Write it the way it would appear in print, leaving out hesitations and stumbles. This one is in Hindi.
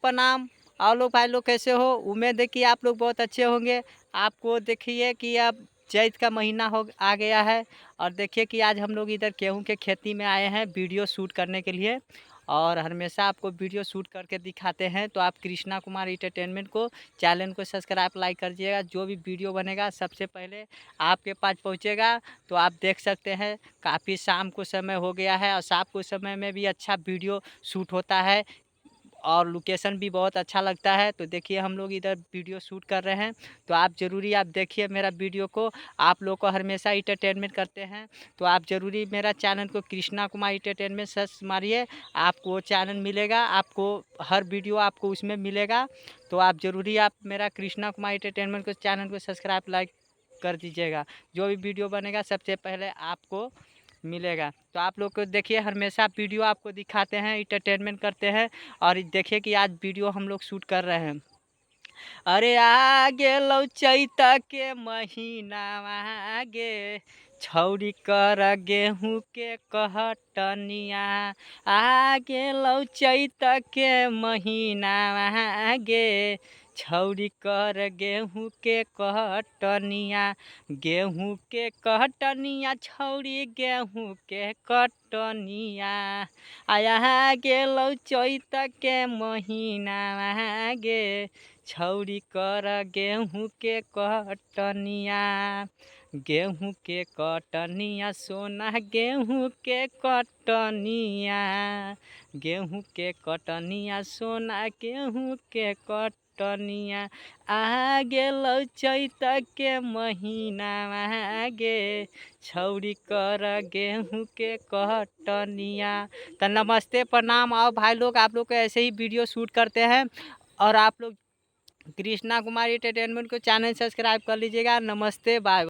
प्रणाम। आप लोग भाई लोग कैसे हो? उम्मीद है कि आप लोग बहुत अच्छे होंगे। आपको देखिए कि अब चैत का महीना हो आ गया है और देखिए कि आज हम लोग इधर गेहूं के खेती में आए हैं वीडियो शूट करने के लिए। और हमेशा आपको वीडियो शूट करके दिखाते हैं, तो आप कृष्णा कुमार एंटरटेनमेंट को चैनल को सब्सक्राइब लाइक कर दीजिएगा। जो भी वीडियो बनेगा सबसे पहले आपके पास पहुंचेगा। तो आप देख सकते हैं काफ़ी शाम को समय हो गया है और शाम को समय में भी अच्छा वीडियो शूट होता है और लोकेशन भी बहुत अच्छा लगता है। तो देखिए हम लोग इधर वीडियो शूट कर रहे हैं, तो आप ज़रूरी आप देखिए मेरा वीडियो को। आप लोग को हमेशा इंटरटेनमेंट करते हैं, तो आप ज़रूरी मेरा चैनल को कृष्णा कुमार इंटरटेनमेंट सर्च मारिए, आपको वो चैनल मिलेगा। आपको हर वीडियो आपको उसमें मिलेगा। तो आप ज़रूरी आप मेरा कृष्णा कुमार इंटरटेनमेंट को चैनल को सब्सक्राइब लाइक कर दीजिएगा। जो भी वीडियो बनेगा सबसे पहले आपको मिलेगा। तो आप लोग को देखिए हमेशा वीडियो आपको दिखाते हैं, इंटरटेनमेंट करते हैं। और देखिए कि आज वीडियो हम लोग शूट कर रहे हैं। अरे आ गेलौ चैत के महीना आगे, छौरी कर गेहूँ के कहटनिया। आ गेलौ चैत के महीना आगे, छौरी कर गेहूँ के कहटनिया। गेहूँ के कहटनिया छौरी गेहूँ के कटनिया। आया गेलौ चैत के महीना आगे, छौरी कर गेहूँ के कटनिया। गेहूँ के कटनिया सोना गेहूँ के कटनिया। गेहूँ के कटनिया सोना गेहूँ के कटनिया। आ गेलौ चैत के महीना आगे, छौरी कर गेहूँ के कटनिया। तो नमस्ते प्रणाम। आओ भाई लोग, आप लोग को ऐसे ही वीडियो शूट करते हैं और आप लोग कृष्णा कुमार एंटरटेनमेंट को चैनल सब्सक्राइब कर लीजिएगा। नमस्ते, बाय।